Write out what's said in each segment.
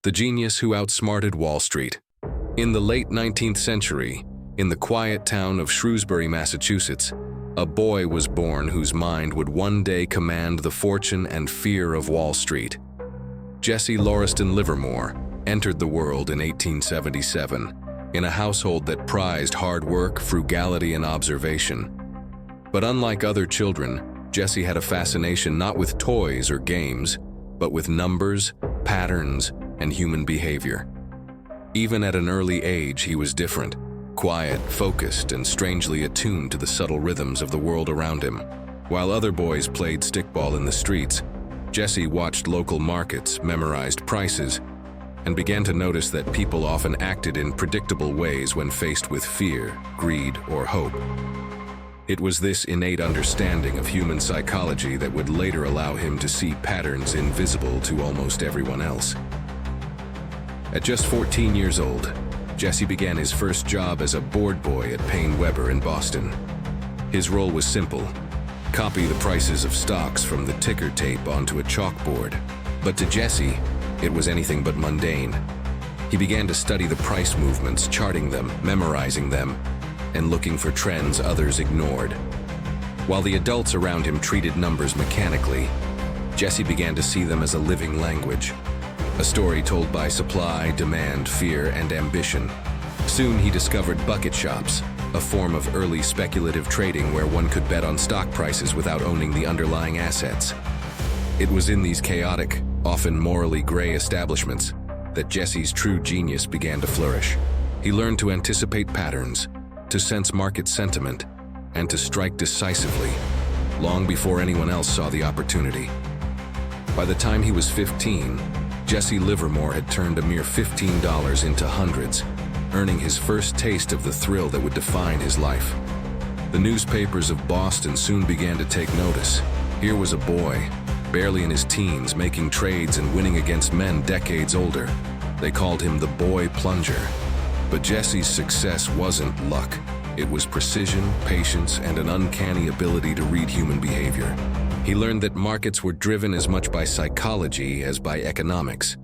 the genius who outsmarted Wall Street. In the late 19th century, in the quiet town of Shrewsbury, Massachusetts, a boy was born whose mind would one day command the fortune and fear of Wall Street. Jesse Livermore entered the world in 1877 in a household that prized hard work, frugality, and observation. But unlike other children, Jesse had a fascination not with toys or games, but with numbers, patterns, and human behavior. Even at an early age, he was different, quiet, focused, and strangely attuned to the subtle rhythms of the world around him. While other boys played stickball in the streets, Jesse watched local markets, memorized prices, and began to notice that people often acted in predictable ways when faced with fear, greed, or hope. It was this innate understanding of human psychology that would later allow him to see patterns invisible to almost everyone else. At just 14 years old, Jesse began his first job as a board boy at Payne Weber in Boston. His role was simple: copy the prices of stocks from the ticker tape onto a chalkboard. But to Jesse, it was anything but mundane. He began to study the price movements, charting them, memorizing them, and looking for trends others ignored. While the adults around him treated numbers mechanically, Jesse began to see them as a living language. A story told by supply, demand, fear, and ambition. Soon he discovered bucket shops, a form of early speculative trading where one could bet on stock prices without owning the underlying assets. It was in these chaotic, often morally gray establishments that Jesse's true genius began to flourish. He learned to anticipate patterns, to sense market sentiment, and to strike decisively, long before anyone else saw the opportunity. By the time he was 15, Jesse Livermore had turned a mere $15 into hundreds, earning his first taste of the thrill that would define his life. The newspapers of Boston soon began to take notice. Here was a boy, barely in his teens, making trades and winning against men decades older. They called him the boy plunger. But Jesse's success wasn't luck. It was precision, patience, and an uncanny ability to read human behavior. He learned that markets were driven as much by psychology as by economics.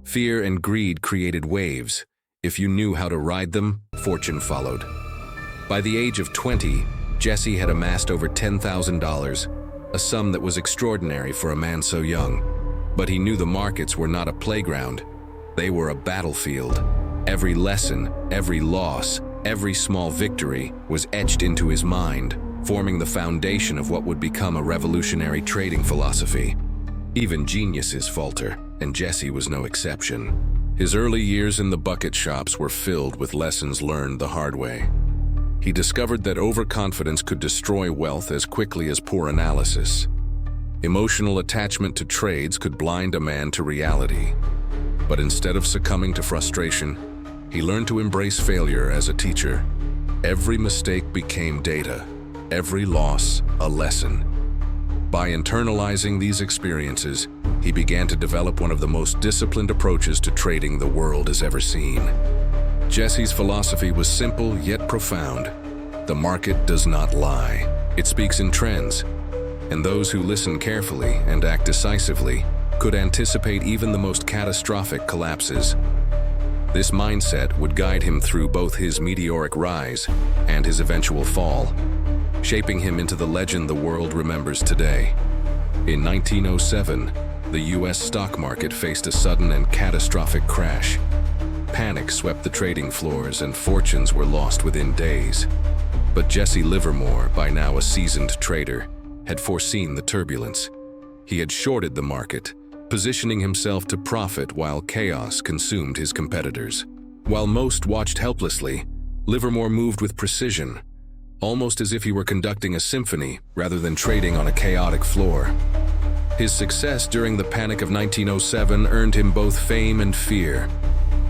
Fear and greed created waves. If you knew how to ride them, fortune followed. By the age of 20, Jesse had amassed over $10,000, a sum that was extraordinary for a man so young. But he knew the markets were not a playground. They were a battlefield. Every lesson, every loss, every small victory was etched into his mind, forming the foundation of what would become a revolutionary trading philosophy. Even geniuses falter, and Jesse was no exception. His early years in the bucket shops were filled with lessons learned the hard way. He discovered that overconfidence could destroy wealth as quickly as poor analysis. Emotional attachment to trades could blind a man to reality. But instead of succumbing to frustration, he learned to embrace failure as a teacher. Every mistake became data, every loss a lesson. By internalizing these experiences, he began to develop one of the most disciplined approaches to trading the world has ever seen. Jesse's philosophy was simple yet profound. The market does not lie. It speaks in trends, and those who listen carefully and act decisively could anticipate even the most catastrophic collapses. This mindset would guide him through both his meteoric rise and his eventual fall, shaping him into the legend the world remembers today. In 1907, the U.S. stock market faced a sudden and catastrophic crash. Panic swept the trading floors and fortunes were lost within days. But Jesse Livermore, by now a seasoned trader, had foreseen the turbulence. He had shorted the market, positioning himself to profit while chaos consumed his competitors. While most watched helplessly, Livermore moved with precision, almost as if he were conducting a symphony rather than trading on a chaotic floor. His success during the Panic of 1907 earned him both fame and fear.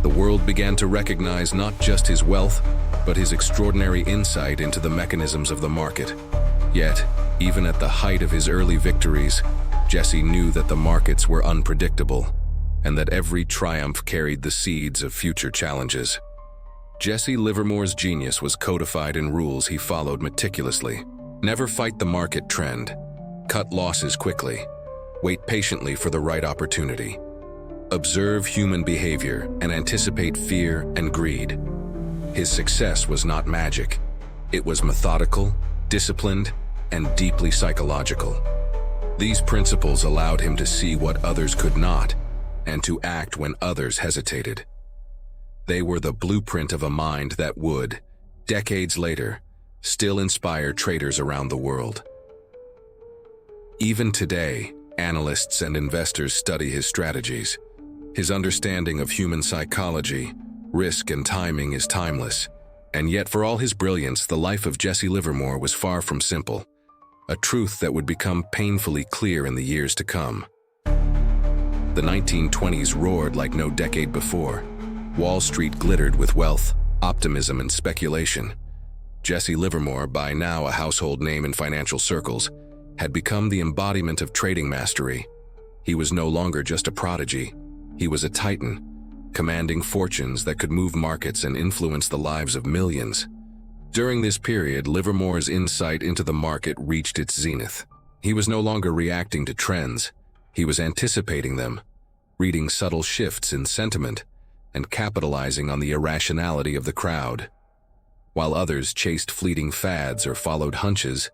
The world began to recognize not just his wealth, but his extraordinary insight into the mechanisms of the market. Yet, even at the height of his early victories, Jesse knew that the markets were unpredictable, and that every triumph carried the seeds of future challenges. Jesse Livermore's genius was codified in rules he followed meticulously. Never fight the market trend. Cut losses quickly. Wait patiently for the right opportunity. observe human behavior, and anticipate fear and greed. His success was not magic. It was methodical, disciplined, and deeply psychological. These principles allowed him to see what others could not, and to act when others hesitated. They were the blueprint of a mind that would, decades later, still inspire traders around the world. Even today, analysts and investors study his strategies. His understanding of human psychology, risk, and timing is timeless. And yet, for all his brilliance, the life of Jesse Livermore was far from simple, a truth that would become painfully clear in the years to come. The 1920s roared like no decade before. Wall Street glittered with wealth, optimism, and speculation. Jesse Livermore, by now a household name in financial circles, had become the embodiment of trading mastery. He was no longer just a prodigy. He was a titan, commanding fortunes that could move markets and influence the lives of millions. During this period, Livermore's insight into the market reached its zenith. He was no longer reacting to trends. He was anticipating them, reading subtle shifts in sentiment, and capitalizing on the irrationality of the crowd. While others chased fleeting fads or followed hunches,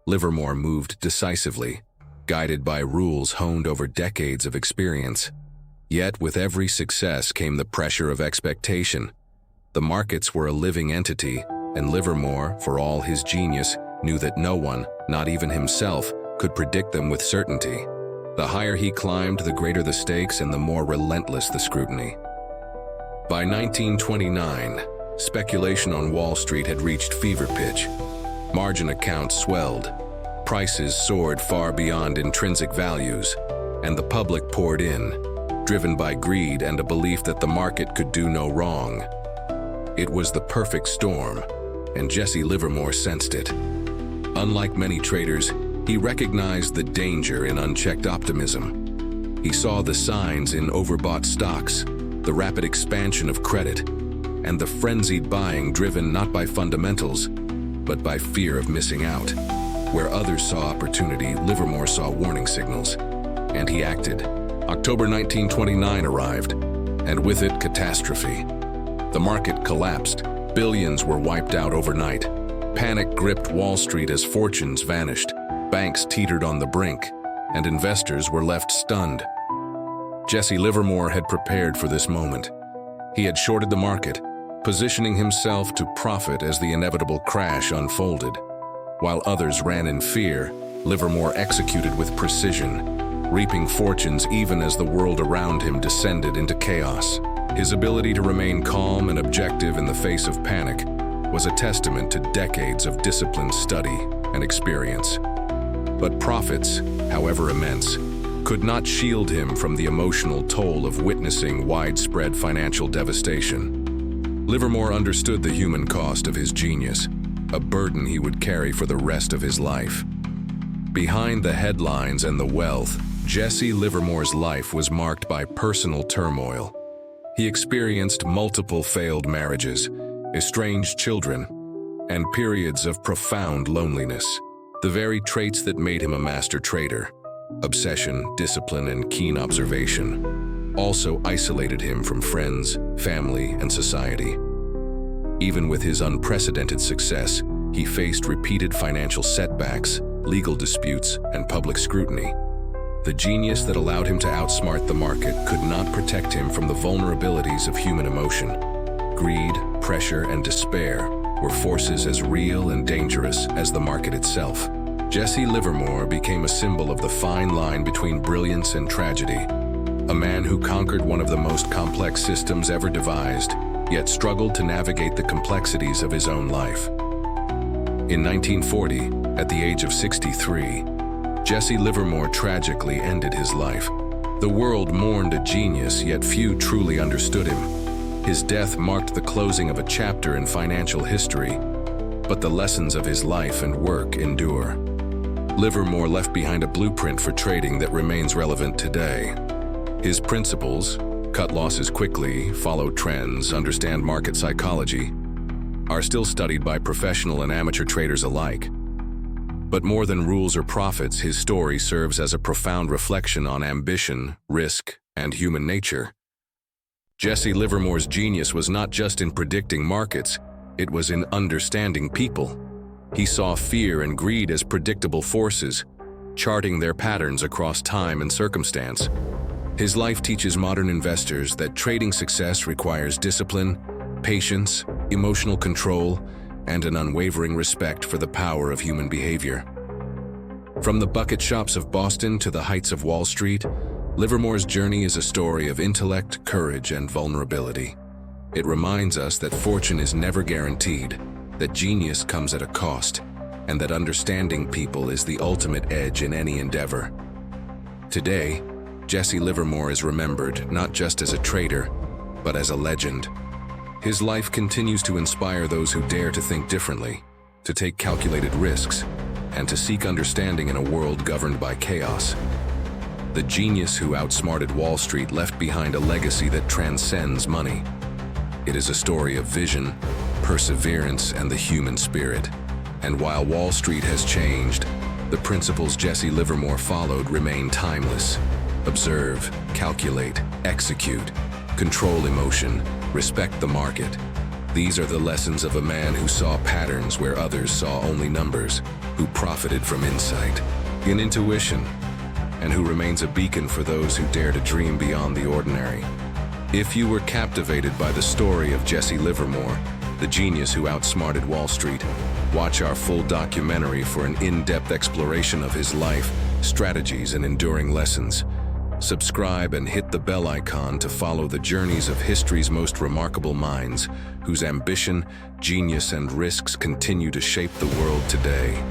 Livermore moved decisively, guided by rules honed over decades of experience. Yet, with every success came the pressure of expectation. The markets were a living entity, and Livermore, for all his genius, knew that no one, not even himself, could predict them with certainty. The higher he climbed, the greater the stakes and the more relentless the scrutiny. By 1929, speculation on Wall Street had reached fever pitch. Margin accounts swelled, prices soared far beyond intrinsic values, and the public poured in, driven by greed and a belief that the market could do no wrong. It was the perfect storm, and Jesse Livermore sensed it. Unlike many traders, he recognized the danger in unchecked optimism. He saw the signs in overbought stocks, the rapid expansion of credit, and the frenzied buying driven not by fundamentals, but by fear of missing out. Where others saw opportunity, Livermore saw warning signals, and he acted. October 1929 arrived, and with it, catastrophe. The market collapsed. Billions were wiped out overnight. Panic gripped Wall Street as fortunes vanished. Banks teetered on the brink, and investors were left stunned. Jesse Livermore had prepared for this moment. He had shorted the market, positioning himself to profit as the inevitable crash unfolded. While others ran in fear, Livermore executed with precision, reaping fortunes even as the world around him descended into chaos. His ability to remain calm and objective in the face of panic was a testament to decades of disciplined study and experience. But profits, however immense, could not shield him from the emotional toll of witnessing widespread financial devastation. Livermore understood the human cost of his genius, a burden he would carry for the rest of his life. Behind the headlines and the wealth, Jesse Livermore's life was marked by personal turmoil. He experienced multiple failed marriages, estranged children, and periods of profound loneliness, the very traits that made him a master trader. Obsession, discipline, and keen observation also isolated him from friends, family, and society. Even with his unprecedented success, he faced repeated financial setbacks, legal disputes, and public scrutiny. The genius that allowed him to outsmart the market could not protect him from the vulnerabilities of human emotion. Greed, pressure, and despair were forces as real and dangerous as the market itself. Jesse Livermore became a symbol of the fine line between brilliance and tragedy, a man who conquered one of the most complex systems ever devised, yet struggled to navigate the complexities of his own life. In 1940, at the age of 63, Jesse Livermore tragically ended his life. The world mourned a genius, yet few truly understood him. His death marked the closing of a chapter in financial history, but the lessons of his life and work endure. Livermore left behind a blueprint for trading that remains relevant today. His principles, cut losses quickly, follow trends, understand market psychology, are still studied by professional and amateur traders alike. But more than rules or profits, his story serves as a profound reflection on ambition, risk, and human nature. Jesse Livermore's genius was not just in predicting markets, it was in understanding people. He saw fear and greed as predictable forces, charting their patterns across time and circumstance. His life teaches modern investors that trading success requires discipline, patience, emotional control, and an unwavering respect for the power of human behavior. From the bucket shops of Boston to the heights of Wall Street, Livermore's journey is a story of intellect, courage, and vulnerability. It reminds us that fortune is never guaranteed, that genius comes at a cost, and that understanding people is the ultimate edge in any endeavor. Today, Jesse Livermore is remembered not just as a trader, but as a legend. His life continues to inspire those who dare to think differently, to take calculated risks, and to seek understanding in a world governed by chaos. The genius who outsmarted Wall Street left behind a legacy that transcends money. It is a story of vision, perseverance, and the human spirit. And while Wall Street has changed, the principles Jesse Livermore followed remain timeless. Observe, calculate, execute, control emotion, respect the market. These are the lessons of a man who saw patterns where others saw only numbers, who profited from insight and intuition, and who remains a beacon for those who dare to dream beyond the ordinary. If you were captivated by the story of Jesse Livermore, the genius who outsmarted Wall Street, watch our full documentary for an in-depth exploration of his life, strategies, and enduring lessons. Subscribe and hit the bell icon to follow the journeys of history's most remarkable minds, whose ambition, genius, and risks continue to shape the world today.